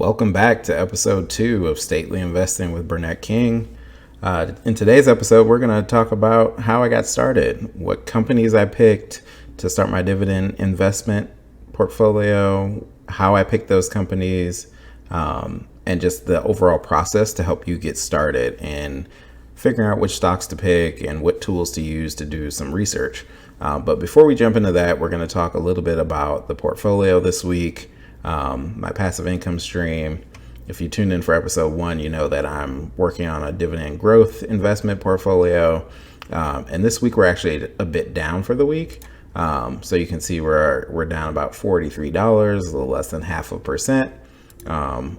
Welcome back to episode 2 of Stately Investing with Burnett King. In today's episode, we're going to talk about how I got started, what companies I picked to start my dividend investment portfolio, how I picked those companies, and just the overall process to help you get started and figuring out which stocks to pick and what tools to use to do some research. But before we jump into that, we're going to talk a little bit about the portfolio this week. My passive income stream. If you tuned in for episode 1, you know that I'm working on a dividend growth investment portfolio. And this week we're actually a bit down for the week. So you can see we're down about $43, a little less than 0.5%.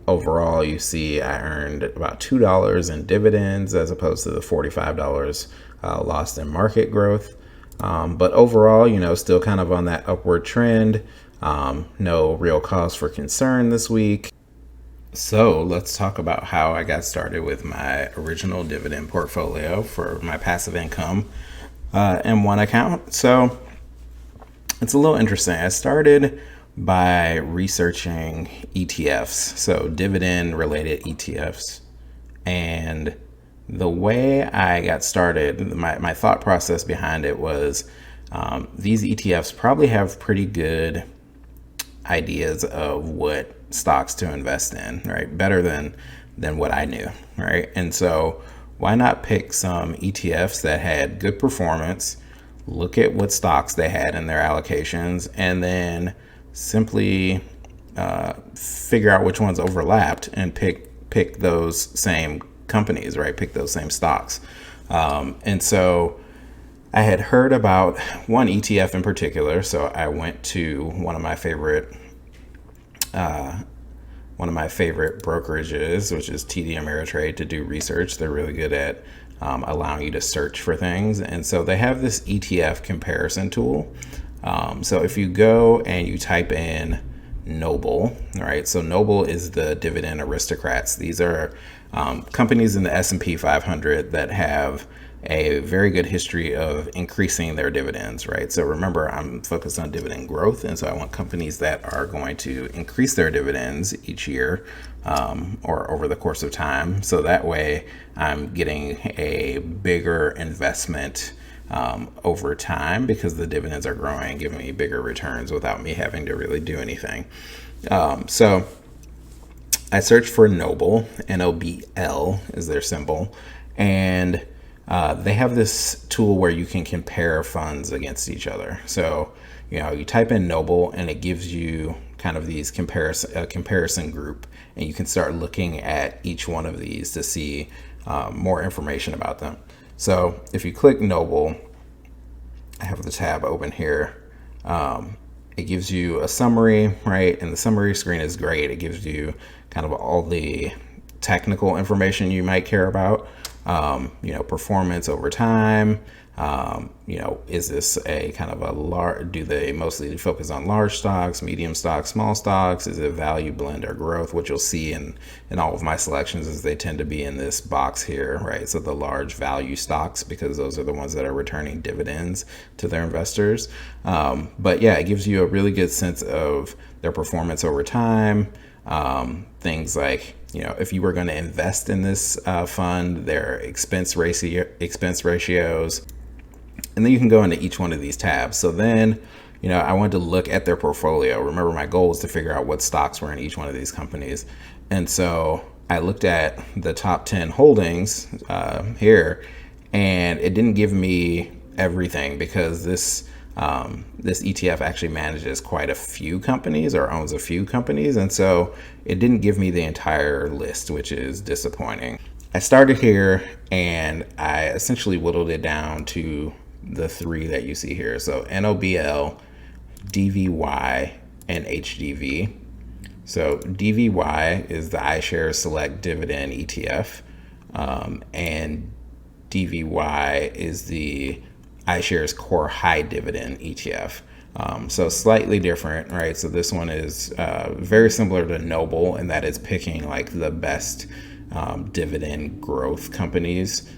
Overall, you see I earned about $2 in dividends as opposed to the $45 lost in market growth. But overall, still kind of on that upward trend. No real cause for concern this week. So let's talk about how I got started with my original dividend portfolio for my passive income M1 account. So it's a little interesting. I started by researching ETFs, so dividend related ETFs. And the way I got started, my thought process behind it was these ETFs probably have pretty good ideas of what stocks to invest in, right? Better than what I knew, right? And so why not pick some ETFs that had good performance, look at what stocks they had in their allocations, and then simply figure out which ones overlapped and pick those same companies, right? Pick those same stocks. And so I had heard about one ETF in particular, so I went to one of my favorite brokerages, which is TD Ameritrade, to do research. They're really good at allowing you to search for things, and so they have this ETF comparison tool. So if you go and you type in Noble, right? So Noble is the dividend aristocrats. These are companies in the S&P 500 that have a very good history of increasing their dividends, right? So remember, I'm focused on dividend growth, and so I want companies that are going to increase their dividends each year or over the course of time. So that way I'm getting a bigger investment over time because the dividends are growing, giving me bigger returns without me having to really do anything. So I searched for Noble, NOBL is their symbol, and they have this tool where you can compare funds against each other. So, you type in Noble and it gives you kind of these comparison group, and you can start looking at each one of these to see more information about them. So if you click Noble, I have the tab open here. It gives you a summary, right? And the summary screen is great. It gives you kind of all the technical information you might care about. Performance over time, is this a kind of a large, do they mostly focus on large stocks, medium stocks, small stocks? Is it value, blend, or growth? What you'll see in all of my selections is they tend to be in this box here, right? So the large value stocks, because those are the ones that are returning dividends to their investors. But yeah, it gives you a really good sense of their performance over time. Things like, if you were going to invest in this fund, their expense ratios, and then you can go into each one of these tabs. So then, I wanted to look at their portfolio. Remember, my goal is to figure out what stocks were in each one of these companies. And so I looked at the top 10 holdings here, and it didn't give me everything because this ETF actually manages quite a few companies or owns a few companies. And so it didn't give me the entire list, which is disappointing. I started here and I essentially whittled it down to the 3 that you see here. So NOBL, DVY, and HDV. So DVY is the iShares Select Dividend ETF, and DVY is the iShares Core High Dividend ETF. So slightly different, right? So this one is very similar to Noble in that it's picking like the best dividend growth companies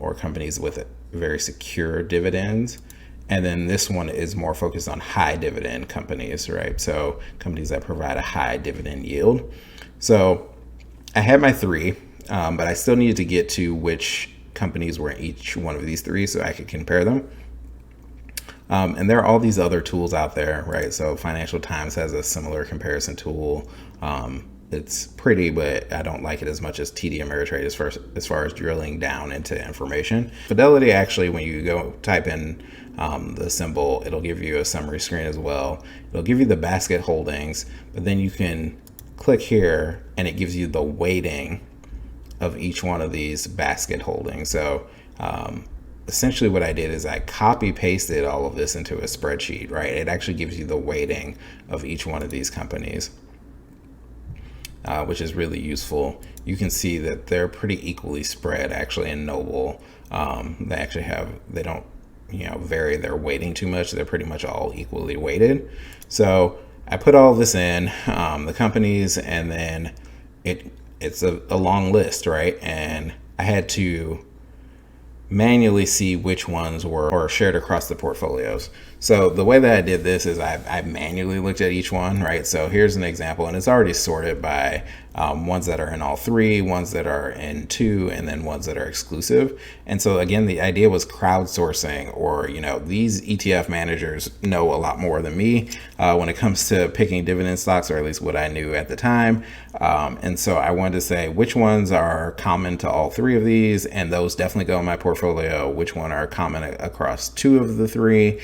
or companies with very secure dividends. And then this one is more focused on high dividend companies, right? So companies that provide a high dividend yield. So I had my three, but I still needed to get to which companies were in each one of these three so I could compare them. And there are all these other tools out there, right? So Financial Times has a similar comparison tool. It's pretty, but I don't like it as much as TD Ameritrade as far as drilling down into information. Fidelity, actually, when you go type in the symbol, it'll give you a summary screen as well. It'll give you the basket holdings, but then you can click here and it gives you the weighting of each one of these basket holdings. So essentially what I did is I copy pasted all of this into a spreadsheet, right? It actually gives you the weighting of each one of these companies, which is really useful. You can see that they're pretty equally spread actually in Noble. They don't vary their weighting too much. They're pretty much all equally weighted. So I put all this in the companies, and then it's a long list, right? And I had to manually see which ones were shared across the portfolios. So the way that I did this is I manually looked at each one, right? So here's an example, and it's already sorted by ones that are in all three, ones that are in two, and then ones that are exclusive. And so again, the idea was crowdsourcing, or these ETF managers know a lot more than me when it comes to picking dividend stocks, or at least what I knew at the time. And so I wanted to say which ones are common to all three of these, and those definitely go in my portfolio. Which one are common across two of the three,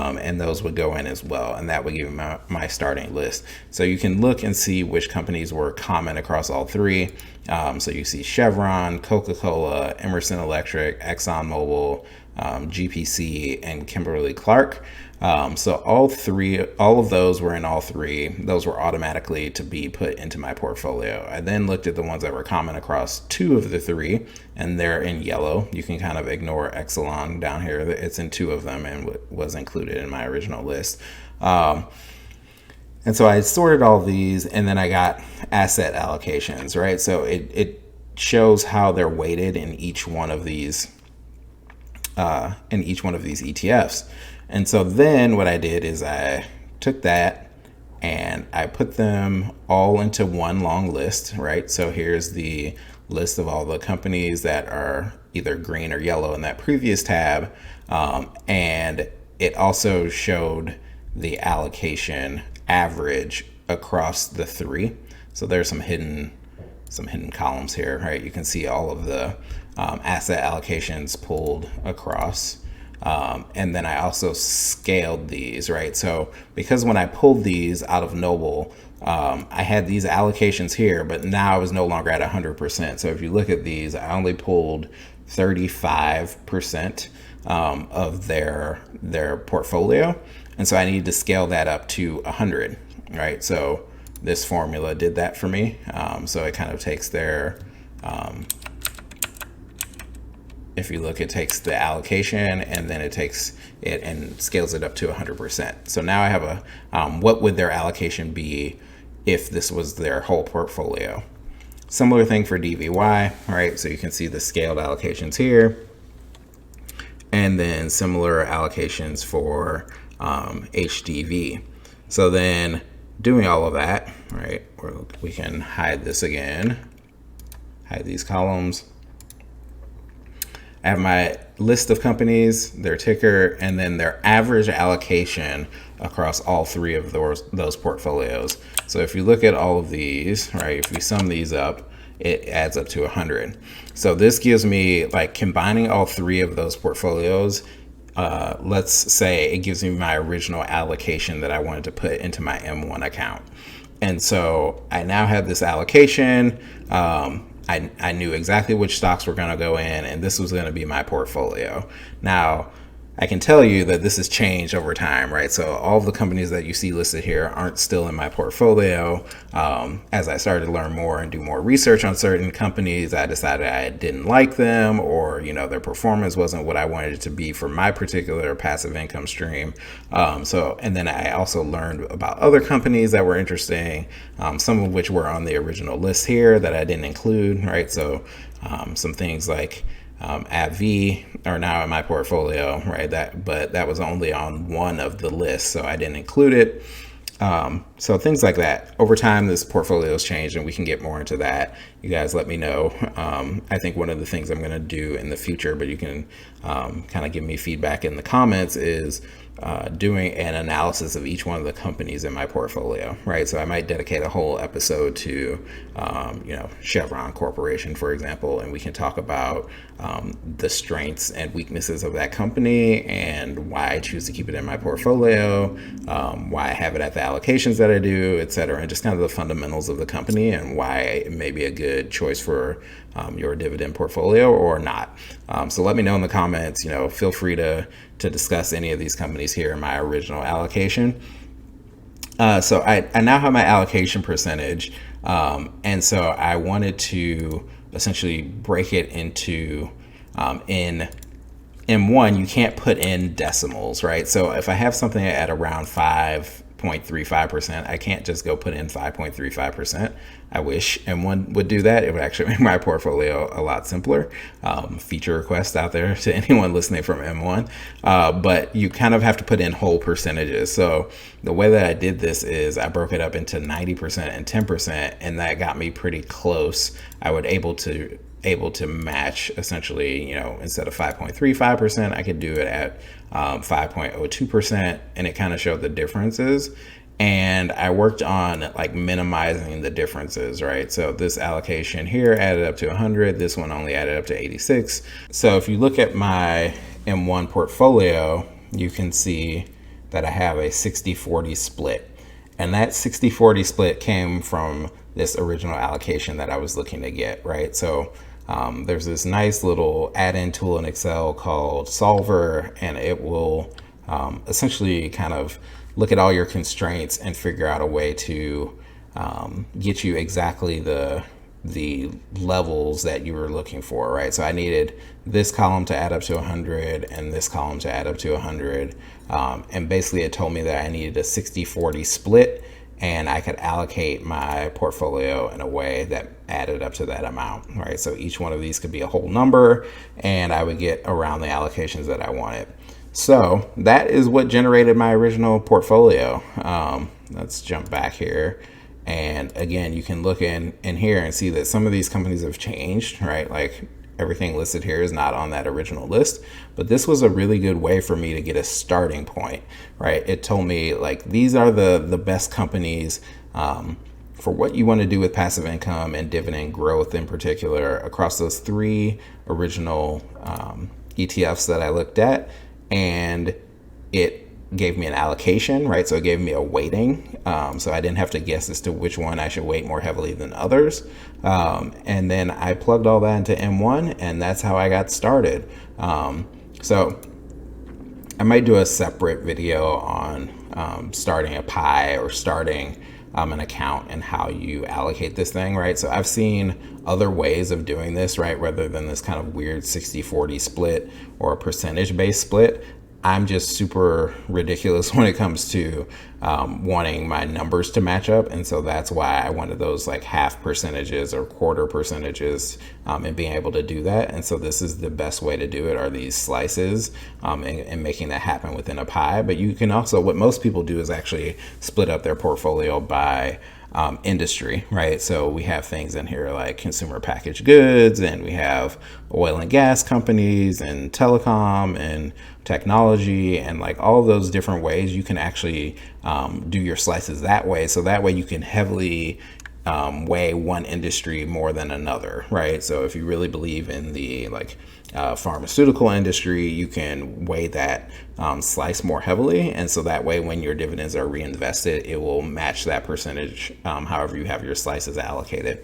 and those would go in as well, and that would give me my starting list. So you can look and see which companies were common across all three. So you see Chevron, Coca-Cola, Emerson Electric, ExxonMobil, GPC, and Kimberly-Clark. So all of those were in all three. Those were automatically to be put into my portfolio. I then looked at the ones that were common across two of the three, and they're in yellow. You can kind of ignore Exelon down here. It's in two of them and was included in my original list. And so I sorted all these, and then I got asset allocations, right? So it shows how they're weighted in each one of these ETFs. And so then what I did is I took that and I put them all into one long list, right? So here's the list of all the companies that are either green or yellow in that previous tab. And it also showed the allocation average across the three. So there's some hidden columns here, right? You can see all of the asset allocations pulled across. And then I also scaled these, right? So because when I pulled these out of Noble, I had these allocations here, but now I was no longer at 100%. So if you look at these, I only pulled 35% of their portfolio. And so I needed to scale that up to 100, right? So this formula did that for me. So it kind of takes their, if you look, it takes the allocation and then it takes it and scales it up to 100%. So now I have what would their allocation be if this was their whole portfolio? Similar thing for DVY, right? So you can see the scaled allocations here, and then similar allocations for HDV. So then doing all of that, right? We can hide this again, hide these columns. I have my list of companies, their ticker, and then their average allocation across all three of those portfolios. So if you look at all of these, right, if we sum these up, it adds up to 100. So this gives me, like, combining all three of those portfolios, let's say it gives me my original allocation that I wanted to put into my M1 account. And so I now have this allocation. I knew exactly which stocks were going to go in, and this was going to be my portfolio. Now, I can tell you that this has changed over time, right? So all of the companies that you see listed here aren't still in my portfolio. As I started to learn more and do more research on certain companies, I decided I didn't like them, or their performance wasn't what I wanted it to be for my particular passive income stream. And then I also learned about other companies that were interesting, some of which were on the original list here that I didn't include, right? So some things like AbbVie are now in my portfolio, right? But that was only on one of the lists, so I didn't include it. So things like that. Over time, this portfolio has changed, and we can get more into that. You guys let me know. I think one of the things I'm going to do in the future, but you can kind of give me feedback in the comments, is doing an analysis of each one of the companies in my portfolio, right? So I might dedicate a whole episode to, Chevron Corporation, for example, and we can talk about the strengths and weaknesses of that company and why I choose to keep it in my portfolio, why I have it at the allocations that I do, et cetera, and just kind of the fundamentals of the company and why it may be a good choice for your dividend portfolio or not. So let me know in the comments. Feel free to discuss any of these companies here in my original allocation. So I now have my allocation percentage, and so I wanted to essentially break it into in M1, you can't put in decimals, right? So if I have something at around 5.35%, I can't just go put in 5.35%. I wish M1 would do that. It would actually make my portfolio a lot simpler. Feature request out there to anyone listening from M1. But you kind of have to put in whole percentages. So the way that I did this is I broke it up into 90% and 10%, and that got me pretty close. I would able to match essentially, instead of 5.35%, I could do it at 5.02%, and it kind of showed the differences. And I worked on like minimizing the differences, right? So this allocation here added up to 100. This one only added up to 86. So if you look at my M1 portfolio, you can see that I have a 60-40 split. And that 60-40 split came from this original allocation that I was looking to get, right? So there's this nice little add-in tool in Excel called Solver, and it will essentially kind of look at all your constraints and figure out a way to get you exactly the levels that you were looking for, right? So I needed this column to add up to 100 and this column to add up to 100. And basically it told me that I needed a 60-40 split, and I could allocate my portfolio in a way that added up to that amount, right? So each one of these could be a whole number, and I would get around the allocations that I wanted. So that is what generated my original portfolio. Let's jump back here. And again, you can look in here and see that some of these companies have changed, right? Like everything listed here is not on that original list, but this was a really good way for me to get a starting point, right? It told me like, these are the best companies for what you want to do with passive income and dividend growth in particular across those three original ETFs that I looked at. And it gave me an allocation, right? So it gave me a weighting. So I didn't have to guess as to which one I should weight more heavily than others. And then I plugged all that into M1, and that's how I got started. So I might do a separate video on starting a pie or starting an account and how you allocate this thing, right? So I've seen other ways of doing this, right? Rather than this kind of weird 60-40 split or a percentage-based split. I'm just super ridiculous when it comes to wanting my numbers to match up. And so that's why I wanted those like half percentages or quarter percentages and being able to do that. And so this is the best way to do it, are these slices and making that happen within a pie. But you can also, what most people do is actually split up their portfolio by industry, right? So we have things in here like consumer packaged goods, and we have oil and gas companies and telecom and technology, and like all those different ways you can actually do your slices that way. So that way you can heavily weigh one industry more than another, right? So if you really believe in the pharmaceutical industry, you can weigh that slice more heavily. And so that way, when your dividends are reinvested, it will match that percentage, however you have your slices allocated.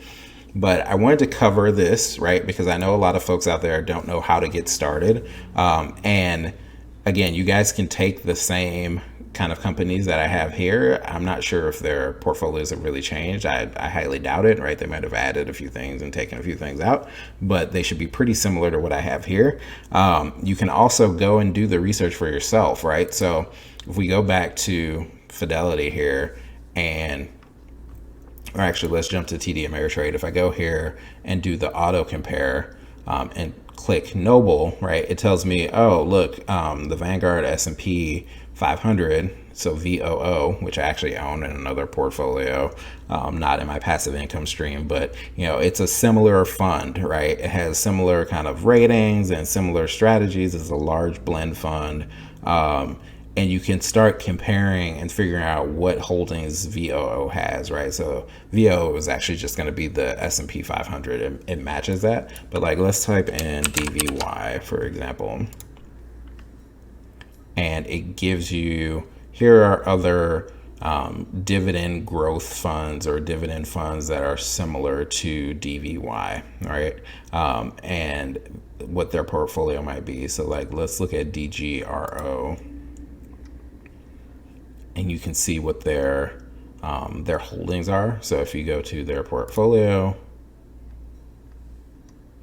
But I wanted to cover this, right? Because I know a lot of folks out there don't know how to get started. And again, you guys can take the same kind of companies that I have here. I'm not sure if their portfolios have really changed. I highly doubt it, right? They might have added a few things and taken a few things out, but they should be pretty similar to what I have here. You can also go and do the research for yourself, right? So if we go back to Fidelity here, or actually let's jump to TD Ameritrade. If I go here and do the auto compare and click Noble, right, it tells me, oh, look, the Vanguard S&P 500, so VOO, which I actually own in another portfolio, not in my passive income stream, but it's a similar fund, right? It has similar kind of ratings and similar strategies. It's a large blend fund. And you can start comparing and figuring out what holdings VOO has, right? So VOO is actually just going to be the S&P 500. It matches that. But like, let's type in DVY, for example. And it gives you, here are other dividend growth funds or dividend funds that are similar to DVY, right? And what their portfolio might be. So like, let's look at DGRO. And you can see what their holdings are. So if you go to their portfolio,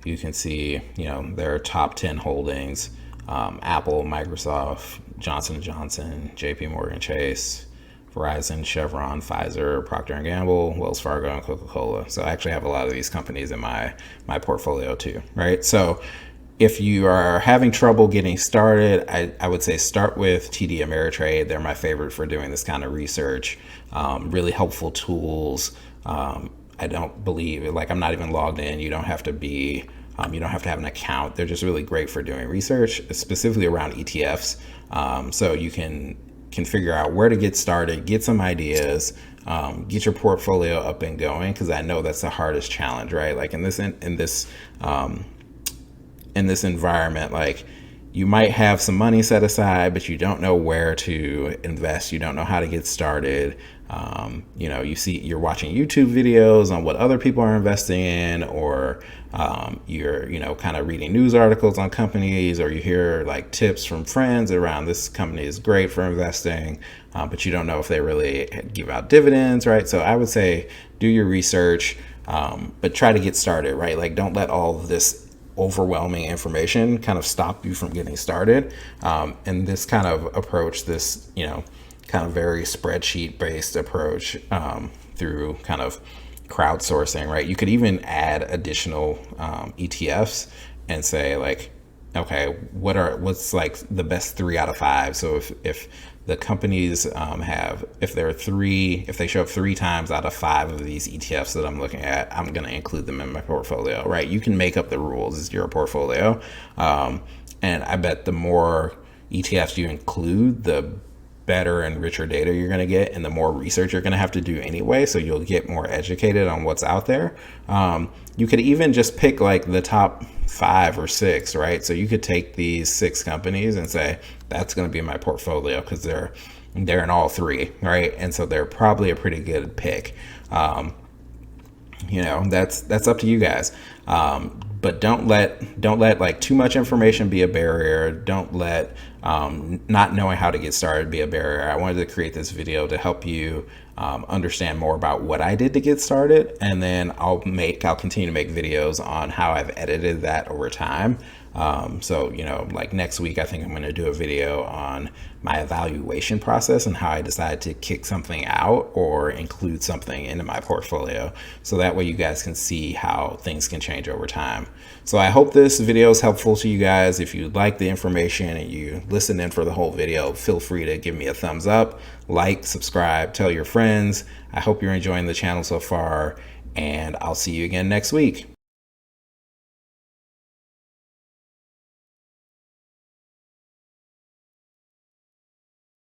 you can see, their top 10 holdings: Apple, Microsoft, Johnson & Johnson, JP Morgan Chase, Verizon, Chevron, Pfizer, Procter & Gamble, Wells Fargo, and Coca-Cola. So I actually have a lot of these companies in my portfolio too, right? So if you are having trouble getting started, I would say start with TD Ameritrade. They're my favorite for doing this kind of research. Really helpful tools. I don't believe, like, I'm not even logged in. You don't have to be, you don't have to have an account. They're just really great for doing research, specifically around ETFs. So you can figure out where to get started, get some ideas, get your portfolio up and going, because I know that's the hardest challenge, right? Like in this environment, like, you might have some money set aside, but you don't know where to invest. You don't know how to get started. You're watching YouTube videos on what other people are investing in, or you're, kind of reading news articles on companies, or you hear like tips from friends around this company is great for investing, but you don't know if they really give out dividends, right? So I would say do your research, but try to get started, right? Like, don't let all of this overwhelming information kind of stop you from getting started. And this kind of approach, this, kind of very spreadsheet based approach, through kind of crowdsourcing, right? You could even add additional ETFs and say like, okay, what's like the best 3 out of 5? So if the companies if they show up 3 times out of 5 of these ETFs that I'm looking at, I'm going to include them in my portfolio, right? You can make up the rules. It's your portfolio. And I bet the more ETFs you include, the better and richer data you're going to get, and the more research you're going to have to do anyway. So you'll get more educated on what's out there. You could even just pick like the top 5 or 6, right? So you could take these 6 companies and say, that's going to be my portfolio because they're in all 3, right? And so they're probably a pretty good pick. That's up to you guys. But don't let like too much information be a barrier. Don't let not knowing how to get started be a barrier. I wanted to create this video to help you understand more about what I did to get started, and then I'll continue to make videos on how I've edited that over time. So like next week, I think I'm going to do a video on my evaluation process and how I decide to kick something out or include something into my portfolio. So that way you guys can see how things can change over time. So I hope this video is helpful to you guys. If you like the information and you listen in for the whole video, feel free to give me a thumbs up, like, subscribe, tell your friends. I hope you're enjoying the channel so far, and I'll see you again next week.